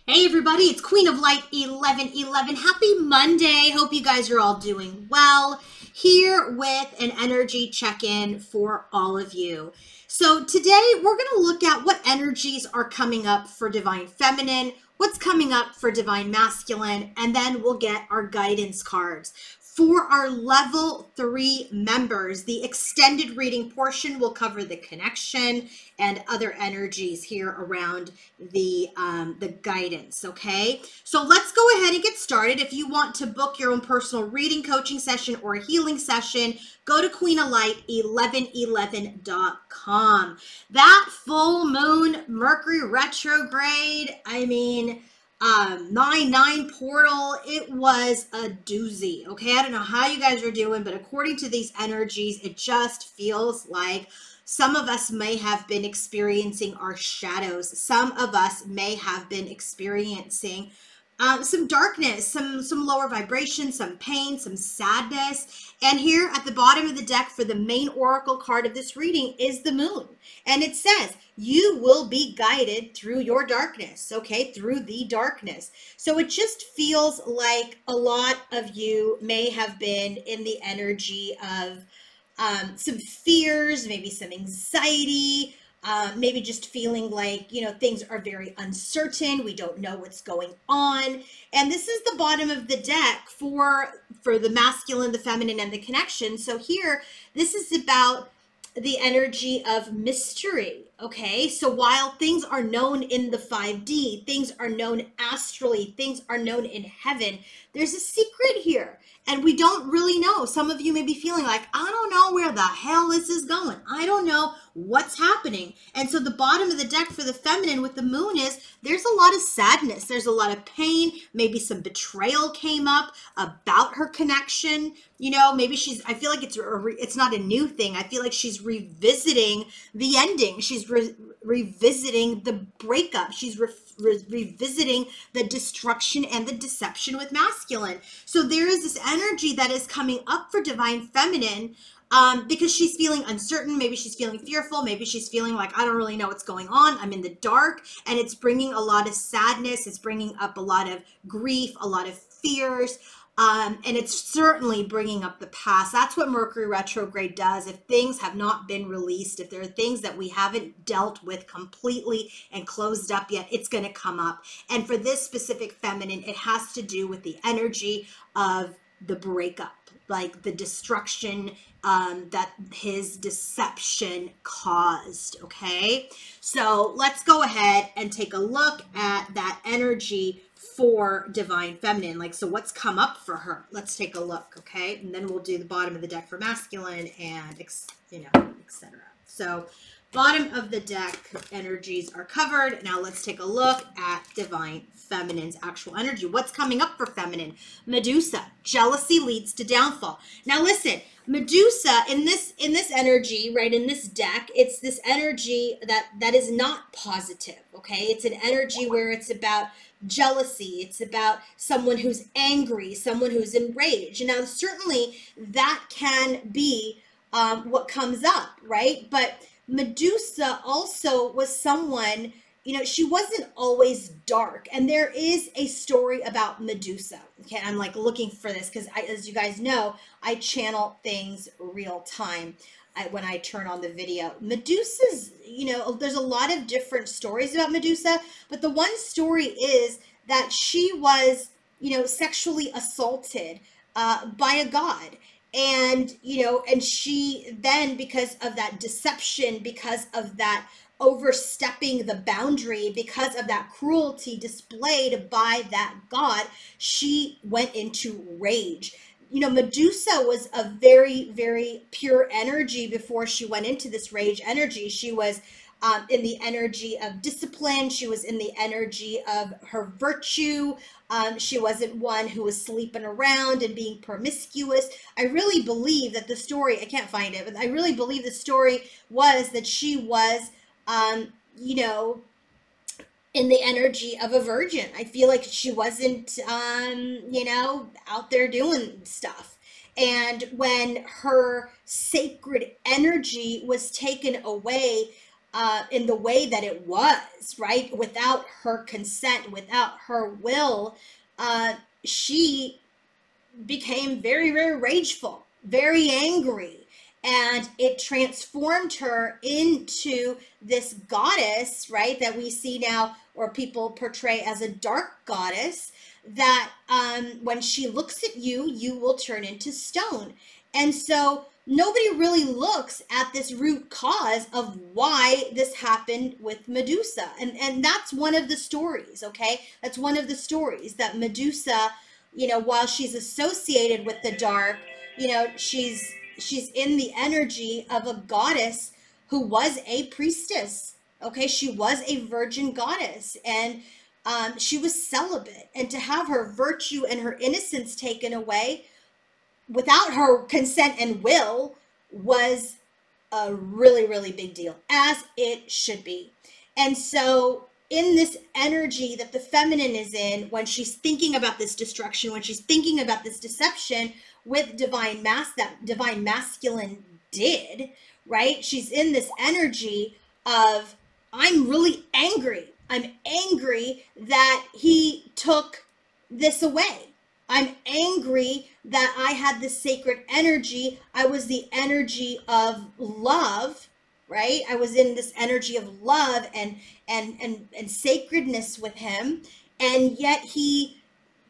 Hey everybody, it's Queen of Light 1111. Happy Monday. Hope you guys are all doing well. Here with an energy check-in for all of you. So today we're going to look at what energies are coming up for Divine Feminine, what's coming up for Divine Masculine, and then we'll get our guidance cards. For our level 3 members, the extended reading portion will cover the connection and other energies here around the guidance. Okay, so let's go ahead and get started. If you want to book your own personal reading, coaching session, or a healing session, go to queenoflight1111.com. That full moon Mercury retrograde, 9-9 portal, it was a doozy. Okay, I don't know how you guys are doing, but according to these energies, it just feels like some of us may have been experiencing our shadows. Some of us may have been experiencing some darkness, some lower vibration, some pain, some sadness. And here at the bottom of the deck for the main oracle card of this reading is the moon. And it says, you will be guided through your darkness, okay, through the darkness. So it just feels like a lot of you may have been in the energy of some fears, maybe some anxiety, maybe just feeling like, things are very uncertain. We don't know what's going on. And this is the bottom of the deck for the masculine, the feminine, and the connection. So here, this is about the energy of mystery. Okay, so while things are known in the 5D, things are known astrally, things are known in heaven, there's a secret here. And we don't really know. Some of you may be feeling like, I don't know where the hell this is going. I don't know what's happening. And so the bottom of the deck for the feminine with the moon is there's a lot of sadness. There's a lot of pain. Maybe some betrayal came up about her connection. Maybe I feel like it's not a new thing. I feel like she's revisiting the ending. She's revisiting the breakup. She's revisiting the destruction and the deception with masculine. So there is this energy that is coming up for Divine Feminine because she's feeling uncertain. Maybe she's feeling fearful. Maybe she's feeling like, I don't really know what's going on. I'm in the dark, and it's bringing a lot of sadness. It's bringing up a lot of grief, a lot of fears. And it's certainly bringing up the past. That's what Mercury retrograde does. If things have not been released, if there are things that we haven't dealt with completely and closed up yet, it's going to come up. And for this specific feminine, it has to do with the energy of the breakup, like the destruction that his deception caused. Okay, so let's go ahead and take a look at that energy for Divine Feminine. Like, so what's come up for her? Let's take a look, okay? And then we'll do the bottom of the deck for masculine and, etc. So bottom of the deck energies are covered. Now let's take a look at Divine Feminine's actual energy. What's coming up for feminine? Medusa. Jealousy leads to downfall. Now listen, Medusa in this energy, right, in this deck, it's this energy that is not positive, okay? It's an energy where it's about jealousy. It's about someone who's angry, someone who's enraged. Now, certainly that can be what comes up, right? But Medusa also was someone, she wasn't always dark. And there is a story about Medusa. Okay, I'm like looking for this because as you guys know, I channel things real time. When I turn on the video. Medusa's, there's a lot of different stories about Medusa, but the one story is that she was, sexually assaulted by a god. And, and she then, because of that deception, because of that overstepping the boundary, because of that cruelty displayed by that god, she went into rage. Medusa was a very, very pure energy before she went into this rage energy. She was in the energy of discipline. She was in the energy of her virtue. She wasn't one who was sleeping around and being promiscuous. I really believe that the story, I can't find it, but I really believe the story was that she was, in the energy of a virgin. I feel like she wasn't, out there doing stuff. And when her sacred energy was taken away, in the way that it was, right? Without her consent, without her will, she became very, very rageful, very angry. And it transformed her into this goddess, right? That we see now, or people portray as a dark goddess, that when she looks at you, you will turn into stone. And so nobody really looks at this root cause of why this happened with Medusa. And that's one of the stories, okay? That's one of the stories that Medusa, you know, while she's associated with the dark, you know, she's in the energy of a goddess who was a priestess. Okay, she was a virgin goddess, and she was celibate. And to have her virtue and her innocence taken away without her consent and will was a really, really big deal, as it should be. And so in this energy that the feminine is in, when she's thinking about this destruction, when she's thinking about this deception with that divine masculine did, right? She's in this energy of, I'm really angry. I'm angry that he took this away. I'm angry that I had this sacred energy. I was the energy of love, right? I was in this energy of love and sacredness with him. And yet he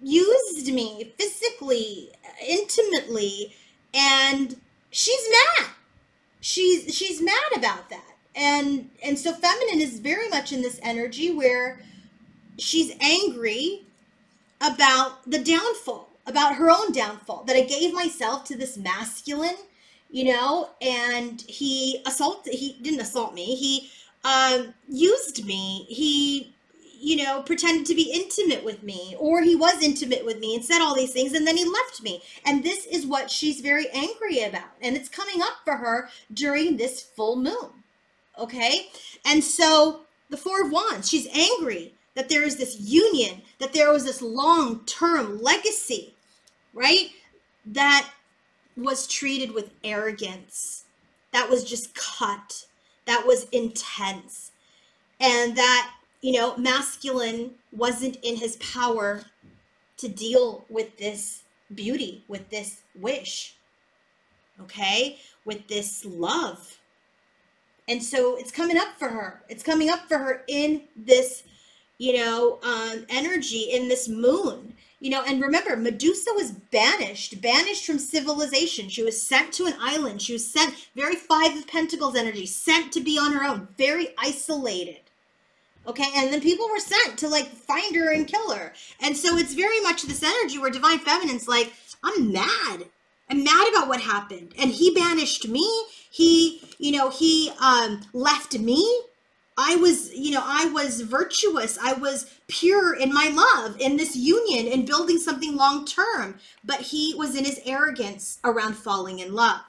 used me physically, intimately, and she's mad. She's mad about that. And so feminine is very much in this energy where she's angry about the downfall, about her own downfall, that I gave myself to this masculine, you know, and he didn't assault me. He used me. He, you know, pretended to be intimate with me, or he was intimate with me and said all these things, and then he left me. And this is what she's very angry about. And it's coming up for her during this full moon. Okay. And so the Four of Wands, she's angry that there is this union, that there was this long-term legacy, right? That was treated with arrogance, that was just cut, that was intense, and that, you know, masculine wasn't in his power to deal with this beauty, with this wish, okay, with this love. And so it's coming up for her. It's coming up for her in this, you know, energy, in this moon. You know, and remember, Medusa was banished from civilization. She was sent to an island. She was sent, very Five of Pentacles energy, sent to be on her own, very isolated. Okay, and then people were sent to like find her and kill her. And so it's very much this energy where Divine Feminine's like, I'm mad. I'm mad about what happened. And he banished me. He, you know, he left me. I was virtuous. I was pure in my love, in this union, in building something long term. But he was in his arrogance around falling in love.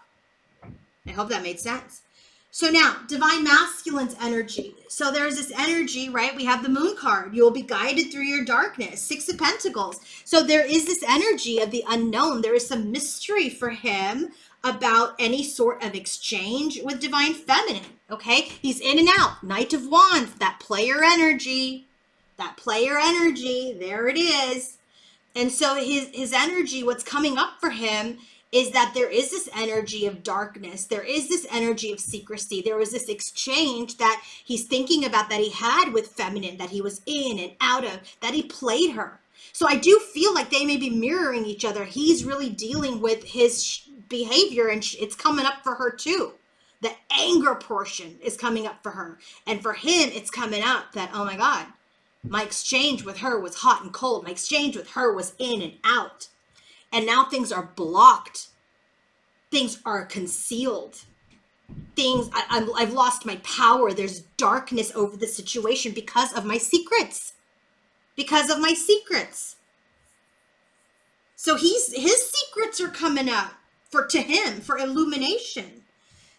I hope that made sense. So now, Divine Masculine's energy. So there's this energy, right? We have the Moon card. You will be guided through your darkness. Six of Pentacles. So there is this energy of the unknown. There is some mystery for him about any sort of exchange with Divine Feminine, okay? He's in and out. Knight of Wands, that player energy. That player energy, there it is. And so his energy, what's coming up for him is that there is this energy of darkness. There is this energy of secrecy. There was this exchange that he's thinking about that he had with Feminine, that he was in and out of, that he played her. So I do feel like they may be mirroring each other. He's really dealing with his behavior, and it's coming up for her too. The anger portion is coming up for her. And for him, it's coming up that, oh my God, my exchange with her was hot and cold. My exchange with her was in and out. And now things are blocked. Things are concealed. I've lost my power. There's darkness over the situation because of my secrets. Because of my secrets. So his secrets are coming up to him for illumination.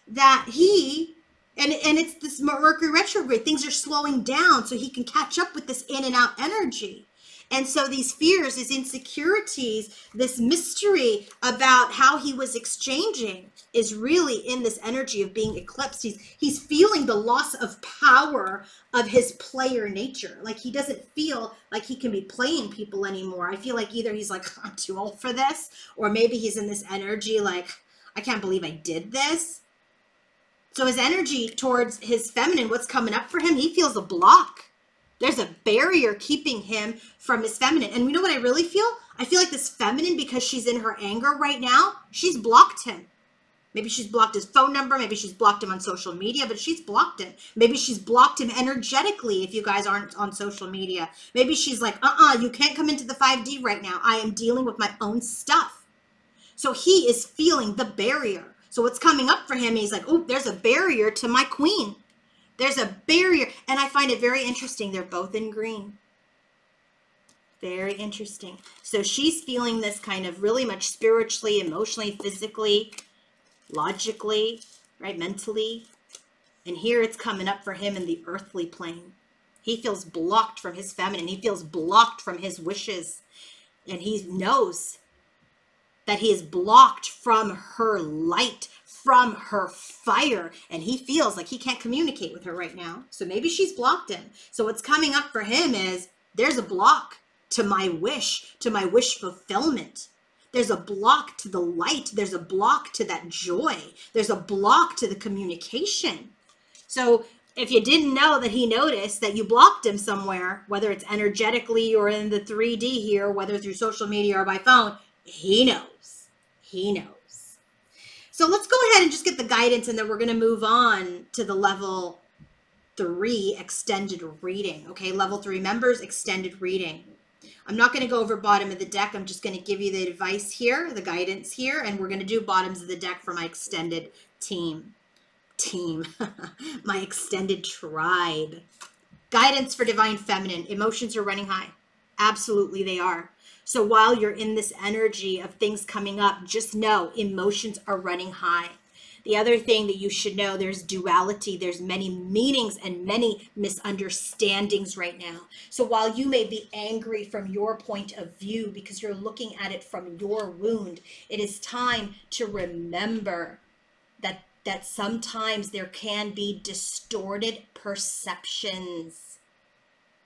That he, and it's this Mercury retrograde, things are slowing down so he can catch up with this in and out energy. And so these fears, these insecurities, this mystery about how he was exchanging is really in this energy of being eclipsed. He's feeling the loss of power of his player nature. Like he doesn't feel like he can be playing people anymore. I feel like either he's like, I'm too old for this, or maybe he's in this energy like, I can't believe I did this. So his energy towards his feminine, what's coming up for him, he feels a block. There's a barrier keeping him from his feminine. And you know what I really feel? I feel like this feminine, because she's in her anger right now, she's blocked him. Maybe she's blocked his phone number. Maybe she's blocked him on social media, but she's blocked him. Maybe she's blocked him energetically if you guys aren't on social media. Maybe she's like, you can't come into the 5D right now. I am dealing with my own stuff. So he is feeling the barrier. So what's coming up for him, he's like, oh, there's a barrier to my queen. There's a barrier. And I find it very interesting. They're both in green. Very interesting. So she's feeling this kind of really much spiritually, emotionally, physically, logically, right? Mentally. And here it's coming up for him in the earthly plane. He feels blocked from his feminine. He feels blocked from his wishes. And he knows that he is blocked from her light, from her fire, and he feels like he can't communicate with her right now. So maybe she's blocked him. So what's coming up for him is there's a block to my wish fulfillment. There's a block to the light. There's a block to that joy. There's a block to the communication. So if you didn't know that he noticed that you blocked him somewhere, whether it's energetically or in the 3D here, whether through social media or by phone, he knows. He knows. So let's go ahead and just get the guidance, and then we're going to move on to the level 3 extended reading. Okay, level 3 members extended reading. I'm not going to go over bottom of the deck. I'm just going to give you the advice here, the guidance here, and we're going to do bottoms of the deck for my extended team. My extended tribe. Guidance for divine feminine. Emotions are running high. Absolutely they are. So while you're in this energy of things coming up, just know emotions are running high. The other thing that you should know, there's duality. There's many meanings and many misunderstandings right now. So while you may be angry from your point of view because you're looking at it from your wound, it is time to remember that sometimes there can be distorted perceptions.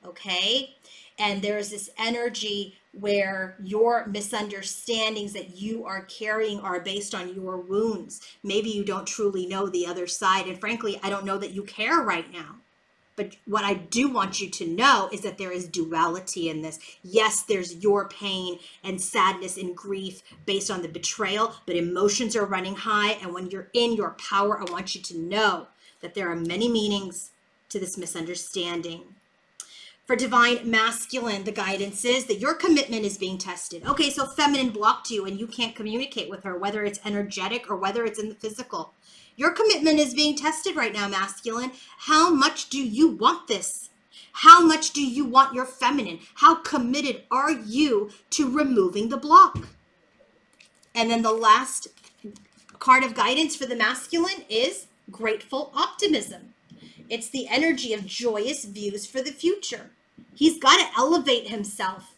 Okay? And there's this energy where your misunderstandings that you are carrying are based on your wounds. Maybe you don't truly know the other side. And frankly, I don't know that you care right now. But what I do want you to know is that there is duality in this. Yes, there's your pain and sadness and grief based on the betrayal, but emotions are running high. And when you're in your power, I want you to know that there are many meanings to this misunderstanding. For divine masculine, the guidance is that your commitment is being tested. Okay, so feminine blocked you and you can't communicate with her, whether it's energetic or whether it's in the physical. Your commitment is being tested right now, masculine. How much do you want this? How much do you want your feminine? How committed are you to removing the block? And then the last card of guidance for the masculine is grateful optimism. It's the energy of joyous views for the future. He's got to elevate himself.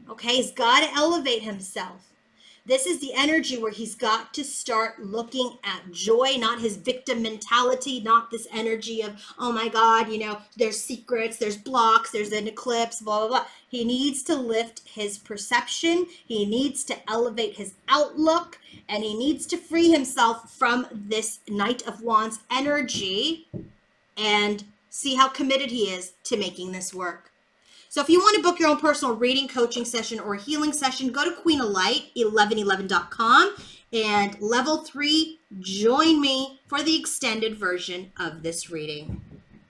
Okay, he's got to elevate himself. This is the energy where he's got to start looking at joy, not his victim mentality, not this energy of, oh my God, you know, there's secrets, there's blocks, there's an eclipse, blah, blah, blah. He needs to lift his perception. He needs to elevate his outlook, and he needs to free himself from this Knight of Wands energy and see how committed he is to making this work. So if you want to book your own personal reading, coaching session, or healing session, go to queenoflight1111.com and level 3, join me for the extended version of this reading.